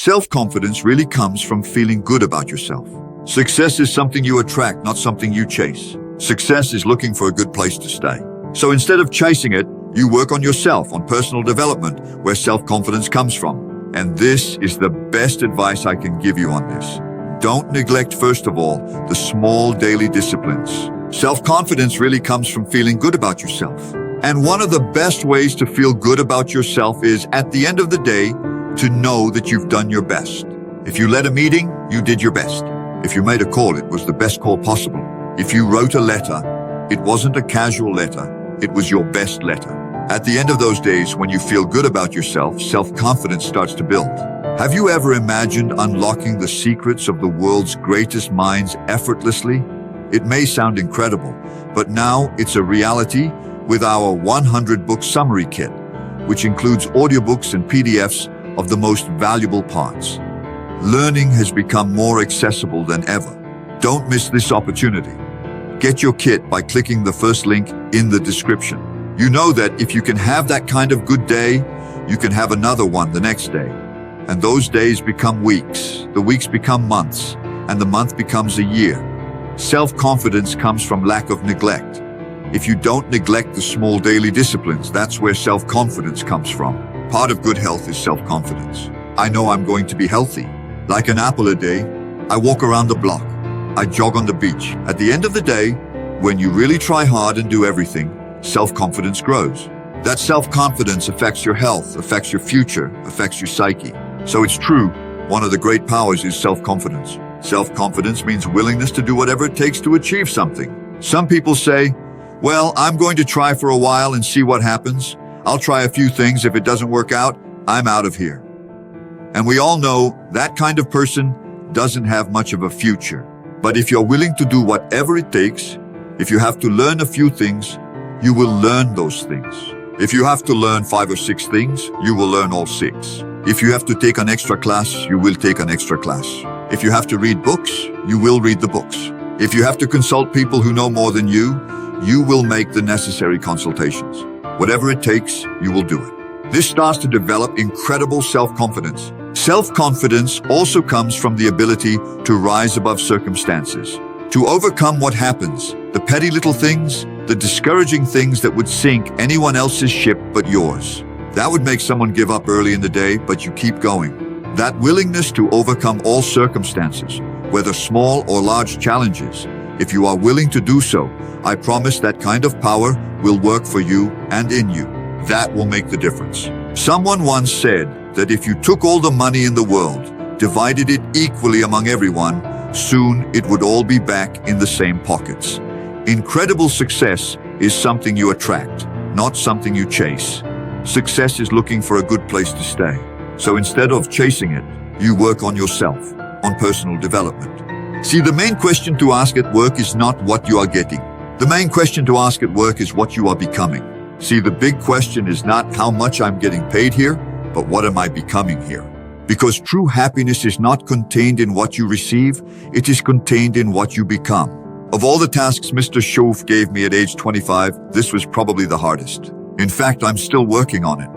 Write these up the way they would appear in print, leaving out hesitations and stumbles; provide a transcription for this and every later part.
Self-confidence really comes from feeling good about yourself. Success is something you attract, not something you chase. Success is looking for a good place to stay. So instead of chasing it, you work on yourself, on personal development, where self-confidence comes from. And this is the best advice I can give you on this. Don't neglect, first of all, the small daily disciplines. Self-confidence really comes from feeling good about yourself. And one of the best ways to feel good about yourself is, at the end of the day, to know that you've done your best. If you led a meeting, you did your best. If you made a call, it was the best call possible. If you wrote a letter, it wasn't a casual letter, it was your best letter. At the end of those days, when you feel good about yourself, self-confidence starts to build. Have you ever imagined unlocking the secrets of the world's greatest minds effortlessly? It may sound incredible, but now it's a reality with our 100-book summary kit, which includes audiobooks and PDFs of the most valuable parts. Learning has become more accessible than ever. Don't miss this opportunity. Get your kit by clicking the first link in the description. You know that if you can have that kind of good day, you can have another one the next day. And those days become weeks, the weeks become months, and the month becomes a year. Self-confidence comes from lack of neglect. If you don't neglect the small daily disciplines, that's where self-confidence comes from. Part of good health is self-confidence. I know I'm going to be healthy. Like an apple a day, I walk around the block. I jog on the beach. At the end of the day, when you really try hard and do everything, self-confidence grows. That self-confidence affects your health, affects your future, affects your psyche. So it's true, one of the great powers is self-confidence. Self-confidence means willingness to do whatever it takes to achieve something. Some people say, well, I'm going to try for a while and see what happens. I'll try a few things. If it doesn't work out, I'm out of here. And we all know that kind of person doesn't have much of a future. But if you're willing to do whatever it takes, if you have to learn a few things, you will learn those things. If you have to learn 5 or 6 things, you will learn all 6. If you have to take an extra class, you will take an extra class. If you have to read books, you will read the books. If you have to consult people who know more than you will make the necessary consultations. Whatever it takes, you will do it. This starts to develop incredible self-confidence. Self-confidence also comes from the ability to rise above circumstances, to overcome what happens, the petty little things, the discouraging things that would sink anyone else's ship but yours. That would make someone give up early in the day, but you keep going. That willingness to overcome all circumstances, whether small or large challenges, if you are willing to do so, I promise that kind of power will work for you and in you. That will make the difference. Someone once said that if you took all the money in the world, divided it equally among everyone, soon it would all be back in the same pockets. Incredible success is something you attract, not something you chase. Success is looking for a good place to stay. So instead of chasing it, you work on yourself, on personal development. See, the main question to ask at work is not what you are getting. The main question to ask at work is what you are becoming. See, the big question is not how much I'm getting paid here, but what am I becoming here? Because true happiness is not contained in what you receive, it is contained in what you become. Of all the tasks Mr. Schoaf gave me at age 25, this was probably the hardest. In fact, I'm still working on it.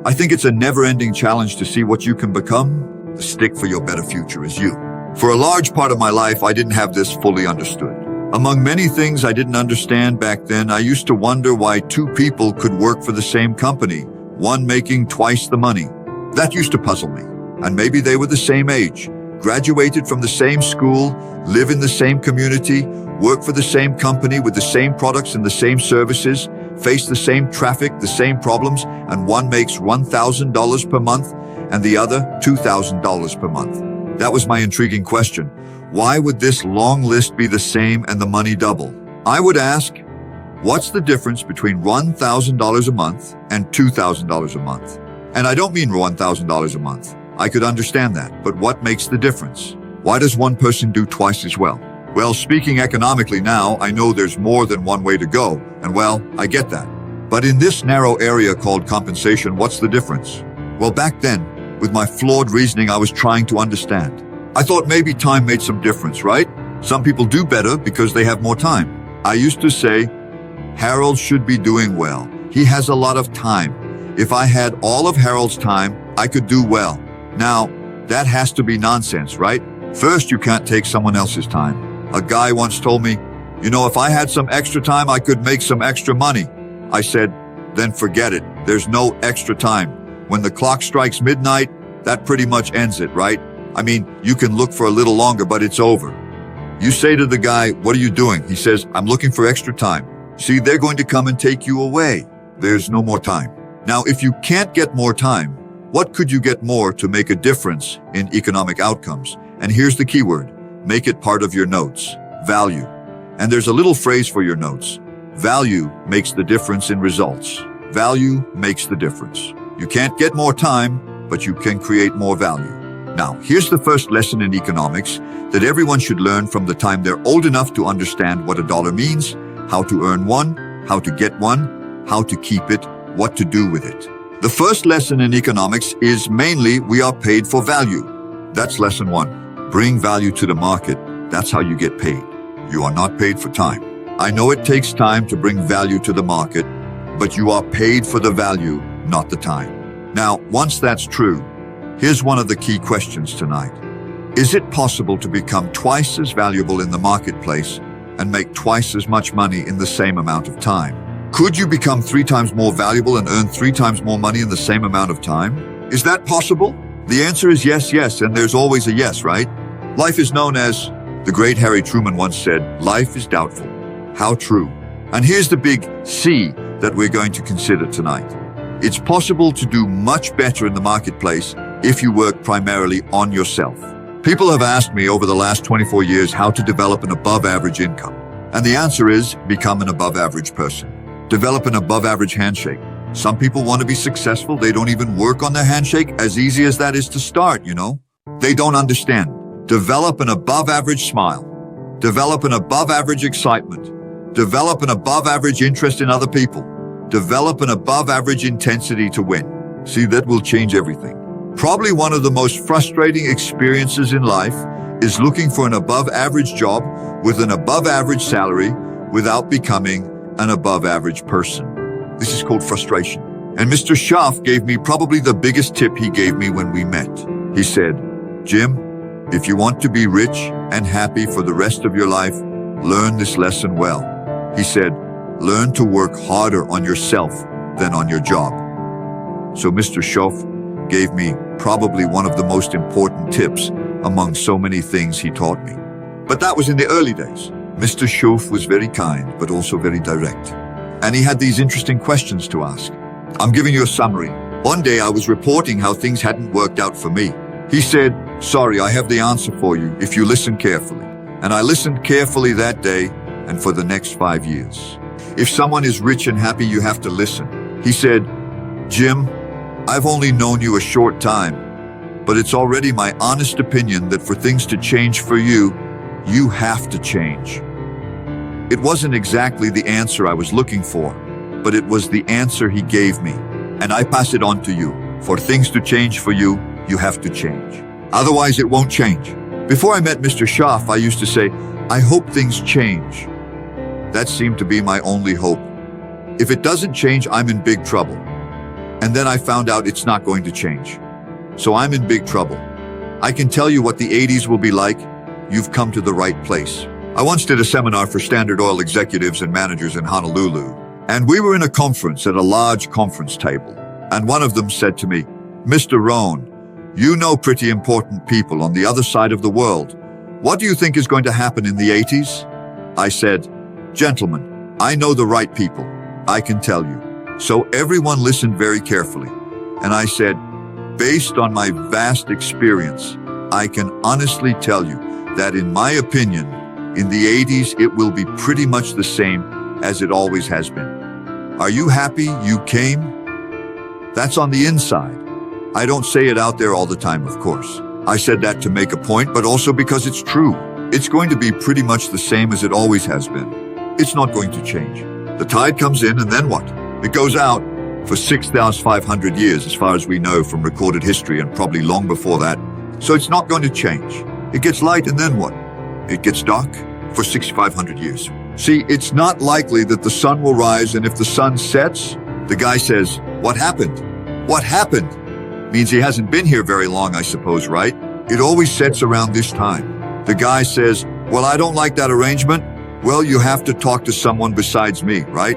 I think it's a never-ending challenge to see what you can become. The stick for your better future is you. For a large part of my life, I didn't have this fully understood. Among many things I didn't understand back then, I used to wonder why 2 people could work for the same company, one making twice the money. That used to puzzle me. And maybe they were the same age, graduated from the same school, live in the same community, work for the same company with the same products and the same services, face the same traffic, the same problems, and one makes $1,000 per month and the other $2,000 per month. That was my intriguing question. Why would this long list be the same and the money double? I would ask, what's the difference between $1,000 a month and $2,000 a month? And I don't mean $1,000 a month. I could understand that, but what makes the difference? Why does one person do twice as well? Well, speaking economically now, I know there's more than one way to go, and well, I get that. But in this narrow area called compensation, what's the difference? Well, back then, with my flawed reasoning, I was trying to understand. I thought maybe time made some difference, right? Some people do better because they have more time. I used to say, Harold should be doing well. He has a lot of time. If I had all of Harold's time, I could do well. Now, That has to be nonsense, right? First, you can't take someone else's time. A guy once told me, if I had some extra time, I could make some extra money. I said, then forget it. There's no extra time. When the clock strikes midnight, that pretty much ends it, right? I mean, you can look for a little longer, but it's over. You say to the guy, what are you doing? He says, I'm looking for extra time. See, they're going to come and take you away. There's no more time. Now, if you can't get more time, what could you get more to make a difference in economic outcomes? And here's the key word. Make it part of your notes. Value. And there's a little phrase for your notes. Value makes the difference in results. Value makes the difference. You can't get more time, but you can create more value. Now, here's the first lesson in economics that everyone should learn from the time they're old enough to understand what a dollar means, how to earn one, how to get one, how to keep it, what to do with it. The first lesson in economics is mainly we are paid for value. That's lesson one. Bring value to the market. That's how you get paid. You are not paid for time. I know it takes time to bring value to the market, but you are paid for the value, not the time. Now, once that's true, here's one of the key questions tonight. Is it possible to become twice as valuable in the marketplace and make twice as much money in the same amount of time? Could you become 3 times more valuable and earn 3 times more money in the same amount of time? Is that possible? The answer is yes, and there's always a yes, right? Life is known as, the great Harry Truman once said, life is doubtful. How true. And here's the big C that we're going to consider tonight. It's possible to do much better in the marketplace if you work primarily on yourself. People have asked me over the last 24 years how to develop an above-average income. And the answer is become an above-average person. Develop an above-average handshake. Some people want to be successful. They don't even work on their handshake, as easy as that is to start, They don't understand. Develop an above-average smile. Develop an above-average excitement. Develop an above-average interest in other people. Develop an above-average intensity to win. See, that will change everything. Probably one of the most frustrating experiences in life is looking for an above-average job with an above-average salary without becoming an above-average person. This is called frustration. And Mr. Schaff gave me probably the biggest tip he gave me when we met. He said, Jim, if you want to be rich and happy for the rest of your life, learn this lesson well. He said, learn to work harder on yourself than on your job. So Mr. Schaff gave me probably one of the most important tips among so many things he taught me. But that was in the early days. Mr. Schaff was very kind, but also very direct. And he had these interesting questions to ask. I'm giving you a summary. One day I was reporting how things hadn't worked out for me. He said, sorry, I have the answer for you if you listen carefully. And I listened carefully that day and for the next 5 years. If someone is rich and happy, you have to listen. He said, Jim, I've only known you a short time, but it's already my honest opinion that for things to change for you, you have to change. It wasn't exactly the answer I was looking for, but it was the answer he gave me, and I pass it on to you. For things to change for you, you have to change. Otherwise, it won't change. Before I met Mr. Schaff, I used to say, I hope things change. That seemed to be my only hope. If it doesn't change, I'm in big trouble. And then I found out it's not going to change. So I'm in big trouble. I can tell you what the 80s will be like. You've come to the right place. I once did a seminar for Standard Oil executives and managers in Honolulu, and we were in a conference at a large conference table, and one of them said to me, Mr. Rohn, you know pretty important people on the other side of the world. What do you think is going to happen in the 80s? I said, gentlemen, I know the right people. I can tell you. So everyone listened very carefully, and I said, based on my vast experience, I can honestly tell you that in my opinion, in the 80s, it will be pretty much the same as it always has been. Are you happy you came? That's on the inside. I don't say it out there all the time, of course. I said that to make a point, but also because it's true. It's going to be pretty much the same as it always has been. It's not going to change. The tide comes in, and then what? It goes out for 6,500 years, as far as we know from recorded history, and probably long before that. So it's not going to change. It gets light, and then what? It gets dark for 6,500 years. See, it's not likely that the sun will rise, and if the sun sets, the guy says, what happened? What happened? Means he hasn't been here very long, I suppose, right? It always sets around this time. The guy says, well, I don't like that arrangement. Well, you have to talk to someone besides me, right?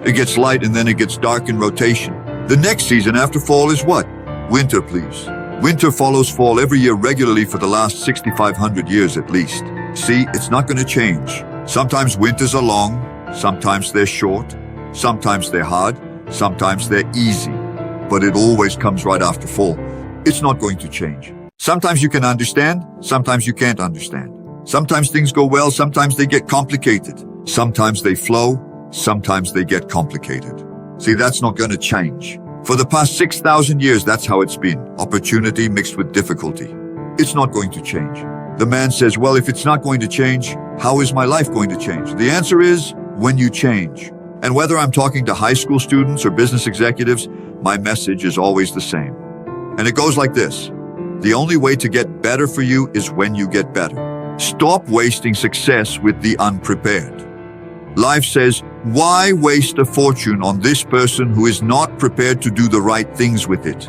It gets light and then it gets dark in rotation. The next season after fall is what? Winter, please. Winter follows fall every year regularly for the last 6,500 years at least. See, it's not going to change. Sometimes winters are long, sometimes they're short, sometimes they're hard, sometimes they're easy. But it always comes right after fall. It's not going to change. Sometimes you can understand, sometimes you can't understand. Sometimes things go well, sometimes they get complicated. Sometimes they flow, sometimes they get complicated. See, that's not going to change. For the past 6,000 years, that's how it's been. Opportunity mixed with difficulty. It's not going to change. The man says, well, if it's not going to change, how is my life going to change? The answer is when you change. And whether I'm talking to high school students or business executives, my message is always the same. And it goes like this. The only way to get better for you is when you get better. Stop wasting success with the unprepared. Life says, why waste a fortune on this person who is not prepared to do the right things with it,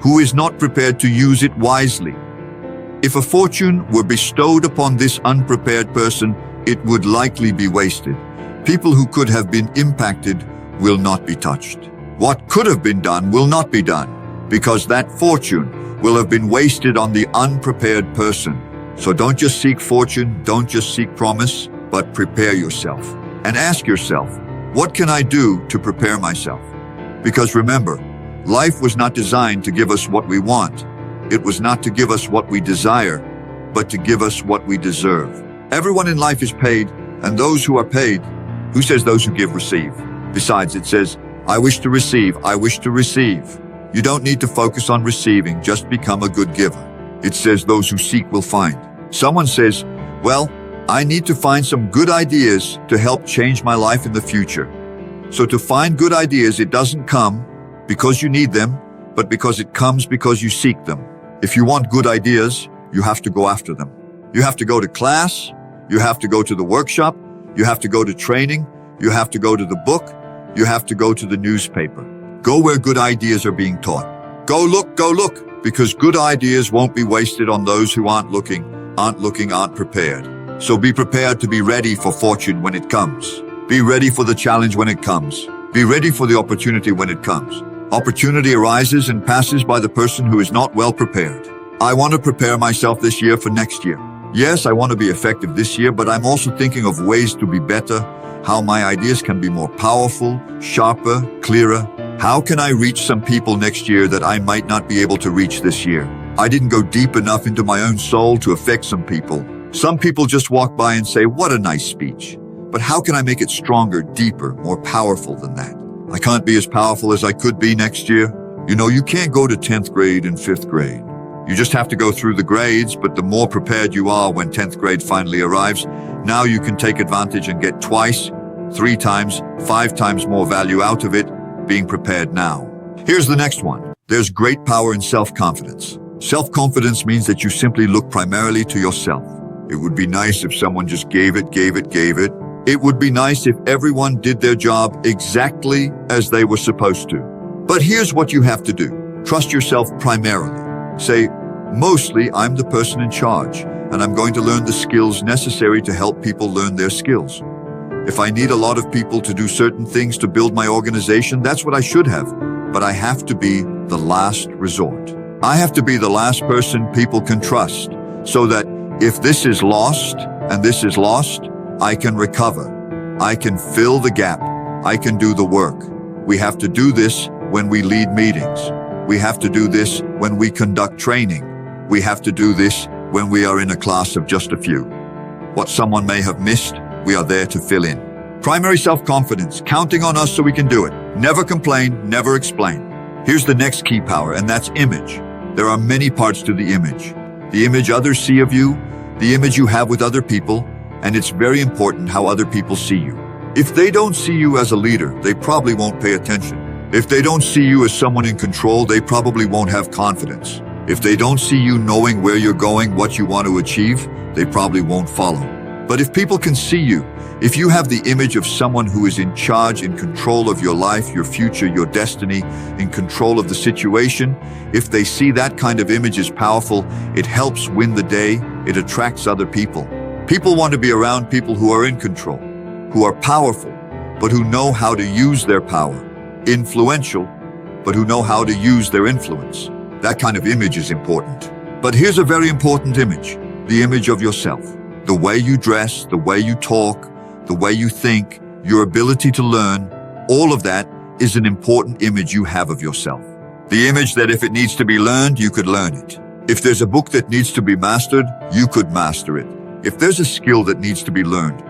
who is not prepared to use it wisely? If a fortune were bestowed upon this unprepared person, it would likely be wasted. People who could have been impacted will not be touched. What could have been done will not be done, because that fortune will have been wasted on the unprepared person. So don't just seek fortune, don't just seek promise, but prepare yourself. And ask yourself, what can I do to prepare myself? Because remember, life was not designed to give us what we want. It was not to give us what we desire, but to give us what we deserve. Everyone in life is paid, and those who are paid, who says those who give receive? Besides, it says, I wish to receive, I wish to receive. You don't need to focus on receiving, just become a good giver. It says those who seek will find. Someone says, well, I need to find some good ideas to help change my life in the future. So to find good ideas, it doesn't come because you need them, but because it comes because you seek them. If you want good ideas, you have to go after them. You have to go to class, you have to go to the workshop, you have to go to training, you have to go to the book, you have to go to the newspaper. Go where good ideas are being taught. Go look, because good ideas won't be wasted on those who aren't looking, aren't prepared. So be prepared to be ready for fortune when it comes. Be ready for the challenge when it comes. Be ready for the opportunity when it comes. Opportunity arises and passes by the person who is not well prepared. I want to prepare myself this year for next year. Yes, I want to be effective this year, but I'm also thinking of ways to be better, how my ideas can be more powerful, sharper, clearer. How can I reach some people next year that I might not be able to reach this year? I didn't go deep enough into my own soul to affect some people. Some people just walk by and say, what a nice speech. But how can I make it stronger, deeper, more powerful than that? I can't be as powerful as I could be next year. You know, you can't go to 10th grade and 5th grade. You just have to go through the grades, but the more prepared you are when 10th grade finally arrives, now you can take advantage and get twice, 3 times, 5 times more value out of it, being prepared now. Here's the next one. There's great power in self-confidence. Self-confidence means that you simply look primarily to yourself. It would be nice if someone just gave it. It would be nice if everyone did their job exactly as they were supposed to. But here's what you have to do. Trust yourself primarily. Say, mostly I'm the person in charge, and I'm going to learn the skills necessary to help people learn their skills. If I need a lot of people to do certain things to build my organization, that's what I should have. But I have to be the last resort. I have to be the last person people can trust, so that if this is lost and this is lost, I can recover. I can fill the gap. I can do the work. We have to do this when we lead meetings. We have to do this when we conduct training. We have to do this when we are in a class of just a few. What someone may have missed, we are there to fill in. Primary self-confidence, counting on us so we can do it. Never complain, never explain. Here's the next key power, and that's image. There are many parts to the image. The image others see of you, the image you have with other people, and it's very important how other people see you. If they don't see you as a leader, they probably won't pay attention. If they don't see you as someone in control, they probably won't have confidence. If they don't see you knowing where you're going, what you want to achieve, they probably won't follow. But if people can see you, if you have the image of someone who is in charge, in control of your life, your future, your destiny, in control of the situation, if they see that kind of image is powerful, it helps win the day, it attracts other people. People want to be around people who are in control, who are powerful, but who know how to use their power. Influential, but who know how to use their influence. That kind of image is important. But here's a very important image, the image of yourself. The way you dress, the way you talk, the way you think, your ability to learn, all of that is an important image you have of yourself. The image that if it needs to be learned, you could learn it. If there's a book that needs to be mastered, you could master it. If there's a skill that needs to be learned,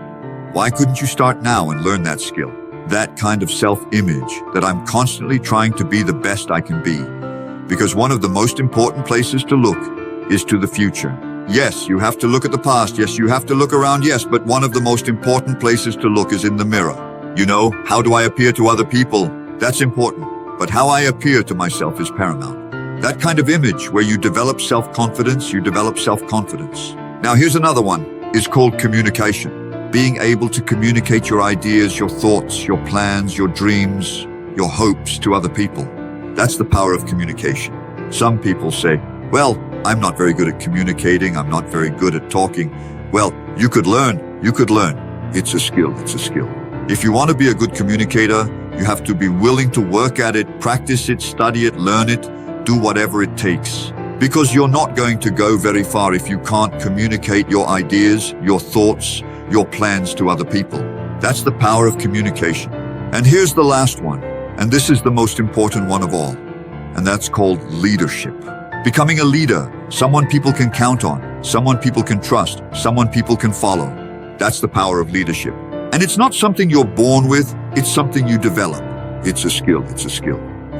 why couldn't you start now and learn that skill? That kind of self-image that I'm constantly trying to be the best I can be. Because one of the most important places to look is to the future. Yes, you have to look at the past. Yes, you have to look around. Yes, but one of the most important places to look is in the mirror. You know, how do I appear to other people? That's important. But how I appear to myself is paramount. That kind of image where you develop self-confidence, Now here's another one. It's called communication. Being able to communicate your ideas, your thoughts, your plans, your dreams, your hopes to other people. That's the power of communication. Some people say, well, I'm not very good at communicating. I'm not very good at talking. Well, you could learn. It's a skill. If you want to be a good communicator, you have to be willing to work at it, practice it, study it, learn it, do whatever it takes. Because you're not going to go very far if you can't communicate your ideas, your thoughts, your plans to other people. That's the power of communication. And here's the last one, and this is the most important one of all, and that's called leadership. Becoming a leader, someone people can count on, someone people can trust, someone people can follow. That's the power of leadership. And it's not something you're born with, it's something you develop. It's a skill.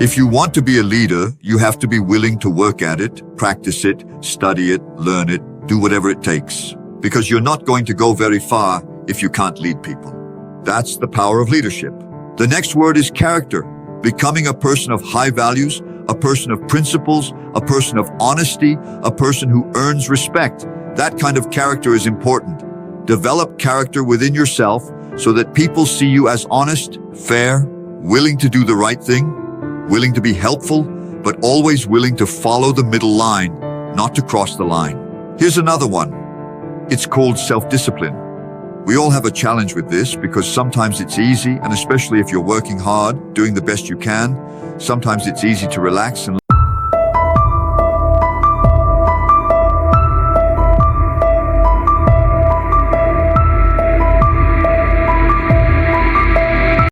If you want to be a leader, you have to be willing to work at it, practice it, study it, learn it, do whatever it takes. Because you're not going to go very far if you can't lead people. That's the power of leadership. The next word is character. Becoming a person of high values, a person of principles, a person of honesty, a person who earns respect. That kind of character is important. Develop character within yourself so that people see you as honest, fair, willing to do the right thing, willing to be helpful, but always willing to follow the middle line, not to cross the line. Here's another one. It's called self-discipline. We all have a challenge with this because sometimes it's easy, and especially if you're working hard, doing the best you can, sometimes it's easy to relax and